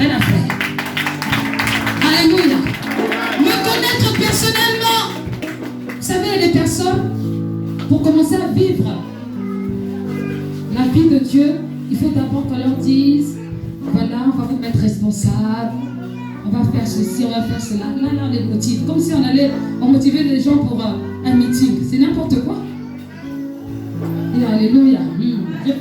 rien à faire. Alléluia. Me connaître personnellement. Vous savez, il y a des personnes, pour commencer à vivre la vie de Dieu, il faut d'abord qu'on leur dise, voilà, on va vous mettre responsable, on va faire ceci, on va faire cela. Là, on les motive. Comme si on motivait les gens pour un meeting. C'est n'importe quoi. Et alléluia.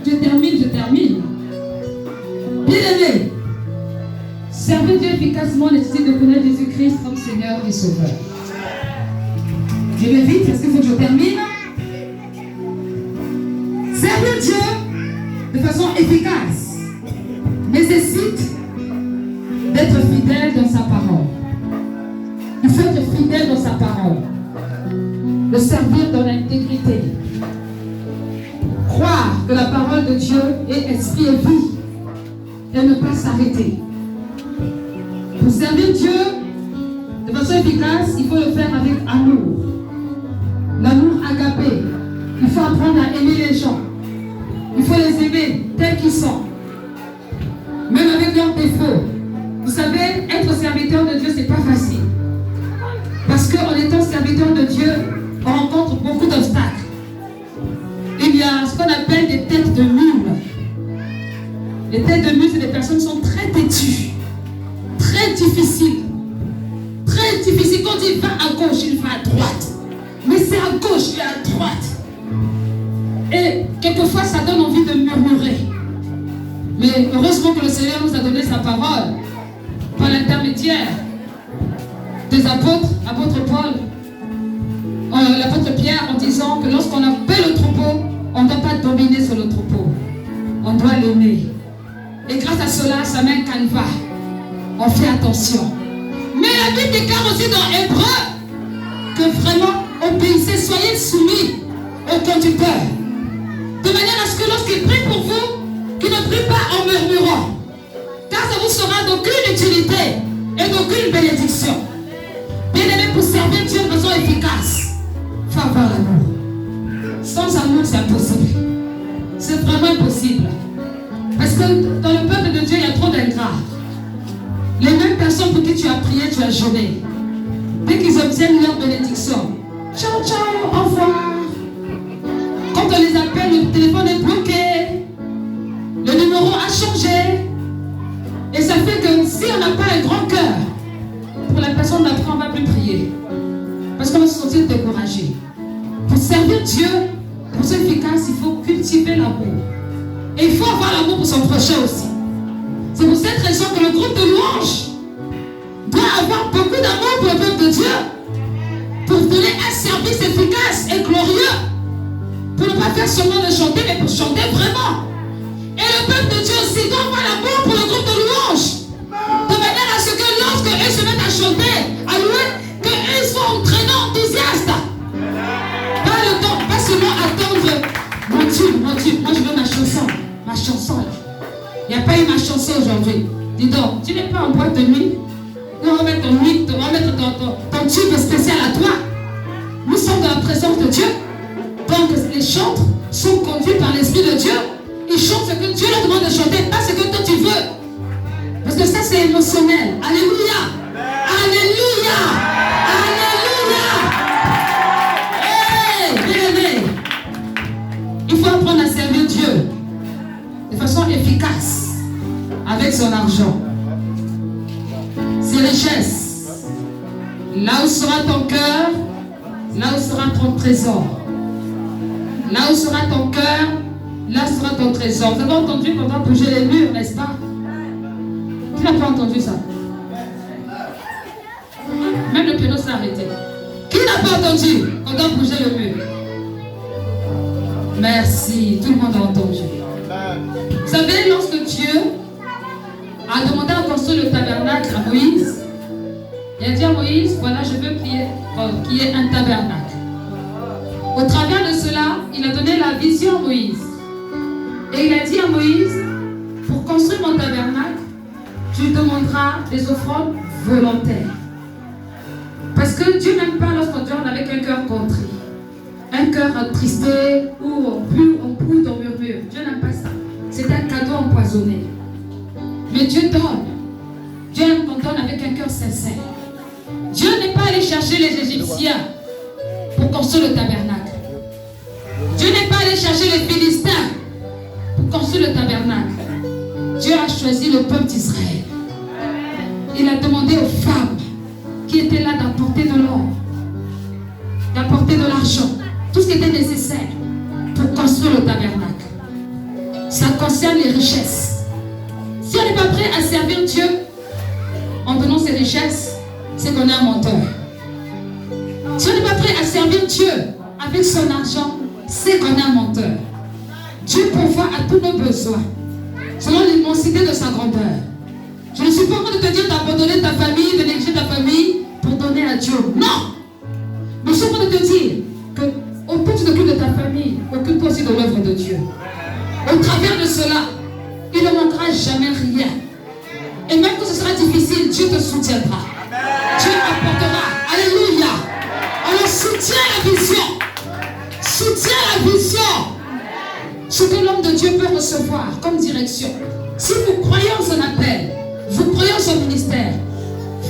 Je termine. Bien aimé, servir Dieu efficacement nécessite de connaître Jésus-Christ comme Seigneur et Sauveur. Je vais vite parce qu'il faut que je termine. Servir Dieu de façon efficace nécessite d'être fidèle dans sa parole. Il faut être fidèle dans sa parole. Le servir dans l'intégrité. Croire que la parole de Dieu est esprit et vie. Et ne pas s'arrêter. Pour servir Dieu de façon efficace, il faut le faire avec amour. L'amour agapé. Il faut apprendre à aimer les gens. Il faut les aimer tels qu'ils sont. Même avec leurs défauts. Vous savez, être serviteur de Dieu, c'est pas facile. Parce qu'en étant serviteur de Dieu, on rencontre beaucoup d'obstacles. Il y a ce qu'on appelle des têtes de mule. Les têtes de mule, c'est des personnes qui sont très têtues, très difficiles. Très difficiles. Quand il va à gauche, il va à droite. Mais c'est à gauche et à droite. Et quelquefois, ça donne envie de murmurer. Mais heureusement que le Seigneur nous a donné sa parole par l'intermédiaire des apôtres, l'apôtre Paul, l'apôtre Pierre, en disant que lorsqu'on appelle le troupeau, on ne doit pas dominer sur le troupeau. On doit l'aimer. Et grâce à cela, ça met un canevas. On fait attention. Mais la Bible déclare aussi dans Hébreu que vraiment, obéissez, soyez soumis au conducteur. De manière à ce que lorsqu'il prie pour vous, qu'il ne prie pas en murmurant. Car ça vous sera d'aucune utilité et d'aucune bénédiction. Bien aimé, pour servir Dieu de façon efficace, il faut avoir l'amour. Sans amour, c'est impossible. C'est vraiment impossible. Parce que dans le peuple de Dieu, il y a trop d'ingrats. Les mêmes personnes pour qui tu as prié, tu as jeûné. Dès qu'ils obtiennent leur bénédiction, ciao, ciao, au revoir. Quand on les appelle, le téléphone est bloqué. Le numéro a changé. Et ça fait que si on n'a pas un grand cœur, pour la personne d'après, on ne va plus prier. Parce qu'on va se sentir découragé. Pour servir Dieu, pour être efficace, il faut cultiver l'amour. Et il faut avoir l'amour pour son prochain aussi. C'est pour cette raison que le groupe de louanges doit avoir beaucoup d'amour pour le peuple de Dieu. Pour donner un service efficace et glorieux. Pour ne pas faire seulement de chanter, mais pour chanter vraiment. Et le peuple de Dieu aussi doit avoir l'amour pour le groupe de louanges. De manière à ce que lorsque eux se mettent à chanter, à louer, qu'eux soient entraînants, enthousiastes. Pas le temps, pas seulement attendre mon tube, moi je veux ma chanson. Ma chanson là. Il n'y a pas eu ma chanson aujourd'hui. Dis donc, tu n'es pas en boîte de nuit. Nous on va mettre ton tube spécial à toi. Nous sommes dans la présence de Dieu. Donc les chantres sont conduits par l'Esprit de Dieu. Ils chantent ce que Dieu leur demande de chanter, pas ce que toi tu veux. Parce que ça c'est émotionnel. Alléluia. Alléluia. Alléluia. Hey, bien-aimé. Il faut apprendre à servir Dieu de façon efficace avec son argent, ses richesses. Là où sera ton cœur, là où sera ton trésor. Là où sera ton cœur, là sera ton trésor. Vous avez entendu qu'on doit bouger les murs, n'est-ce pas? Qui n'a pas entendu ça? Même le piano s'est arrêté. Qui n'a pas entendu qu'on doit bouger le mur? Merci, tout le monde a entendu. Vous savez, lorsque Dieu a demandé à construire le tabernacle à Moïse, il a dit à Moïse, voilà, je veux qu'il y ait un tabernacle. Au travers de cela, il a donné la vision à Moïse. Et il a dit à Moïse, pour construire mon tabernacle, tu demanderas des offrandes volontaires. Parce que Dieu n'aime pas lorsqu'on donne avec un cœur contrit. Un cœur attristé, où on pue, on murmure. Dieu n'aime pas ça. C'est un cadeau empoisonné. Mais Dieu donne. Dieu aime qu'on donne avec un cœur sincère. Dieu n'est pas allé chercher les Égyptiens pour construire le tabernacle. Dieu n'est pas allé chercher les Philistins pour construire le tabernacle. Dieu a choisi le peuple d'Israël. Il a demandé aux femmes qui étaient là d'apporter de l'or, d'apporter de l'argent, tout ce qui était nécessaire pour construire le tabernacle. Ça concerne les richesses. Si on n'est pas prêt à servir Dieu en donnant ses richesses, c'est qu'on est un menteur. Si on n'est pas prêt à servir Dieu avec son argent, c'est qu'on est un menteur. Dieu pourvoit à tous nos besoins selon l'immensité de sa grandeur. Je ne suis pas en train de te dire d'abandonner ta famille, de négliger ta famille pour donner à Dieu. Non! Mais je suis en train de te dire que autant tu t'occupes de ta famille, occupe-toi aussi de l'œuvre de Dieu. Au travers de cela, il ne manquera jamais rien. Et même quand ce sera difficile, Dieu te soutiendra. Dieu apportera. Alléluia. Alors soutiens la vision. Soutiens la vision. Ce que l'homme de Dieu peut recevoir comme direction. Si vous croyez en son appel, vous croyez en son ministère,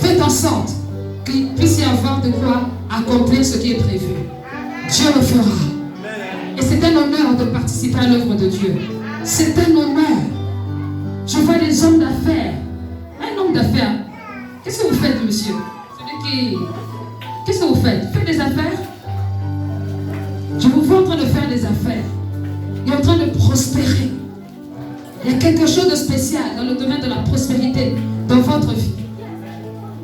faites en sorte qu'il puisse y avoir de quoi accomplir ce qui est prévu. Dieu le fera. Et c'est un honneur de participer à l'œuvre de Dieu. C'est un honneur. Je vois des hommes d'affaires. Un homme d'affaires. Qu'est-ce que vous faites, monsieur? Qu'est-ce que vous faites? Faites des affaires? Je vous vois en train de faire des affaires. Il est en train de prospérer. Il y a quelque chose de spécial dans le domaine de la prospérité dans votre vie.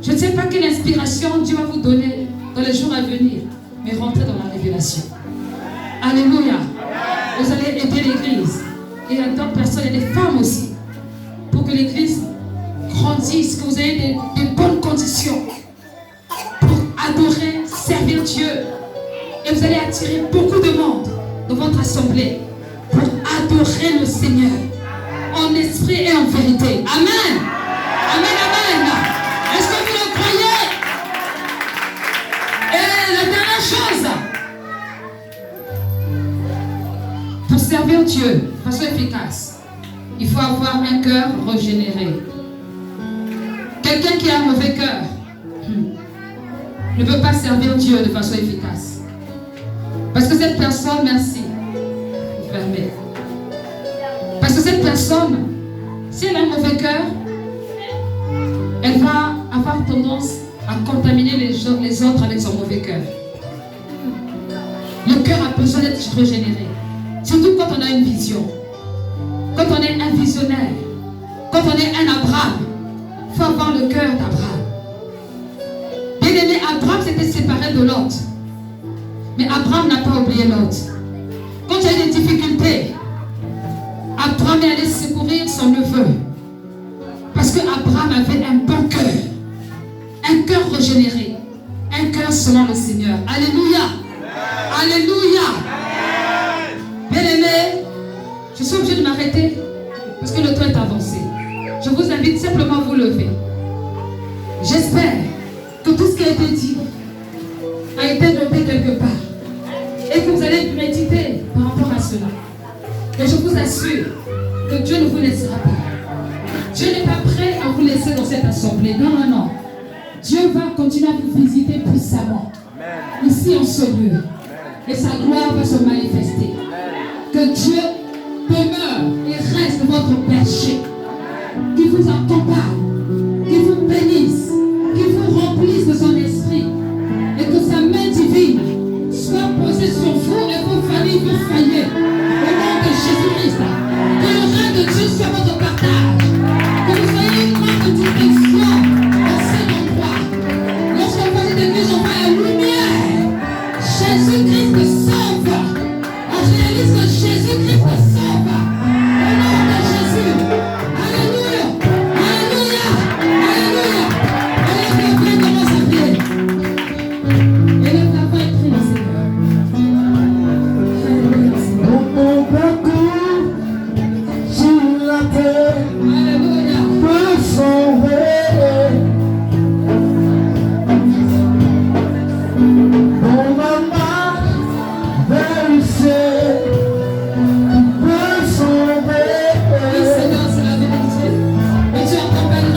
Je ne sais pas quelle inspiration Dieu va vous donner dans les jours à venir, mais rentrez dans la révélation. Alléluia. Vous allez aider l'église. Et il y a d'autres personnes et des femmes aussi. Pour que l'église grandisse, que vous ayez des bonnes conditions pour adorer, servir Dieu. Et vous allez attirer beaucoup de monde dans votre assemblée pour adorer le Seigneur en esprit et en vérité. Amen. Amen, amen. Est-ce que vous le croyez? Et la dernière chose, pour servir Dieu de façon efficace, il faut avoir un cœur régénéré. Quelqu'un qui a un mauvais cœur ne peut pas servir Dieu de façon efficace. Parce que cette personne, merci, fermez. Parce que cette personne, si elle a un mauvais cœur, elle va avoir tendance à contaminer les autres avec son mauvais cœur. Le cœur a besoin d'être régénéré. Surtout quand on a une vision. Quand on est un visionnaire. Quand on est un Abraham. Il faut avoir le cœur d'Abraham. Bien aimé, Abraham s'était séparé de Lot. Mais Abraham n'a pas oublié Lot. Quand il y a des difficultés, Abraham est allé secourir son neveu. Parce que Abraham avait un bon cœur. Un cœur régénéré. Un cœur selon le Seigneur. Alléluia. Alléluia. Bien aimé, je suis obligé de m'arrêter parce que le temps est avancé. Je vous invite simplement à vous lever. J'espère que tout ce qui a été dit a été noté quelque part et que vous allez méditer par rapport à cela. Et je vous assure que Dieu ne vous laissera pas. Dieu n'est pas prêt à vous laisser dans cette assemblée. Non, non, non. Dieu va continuer à vous visiter puissamment. Ici en ce lieu. Et sa gloire va se manifester. Que Dieu demeure et reste votre berger. Qui vous accompagne.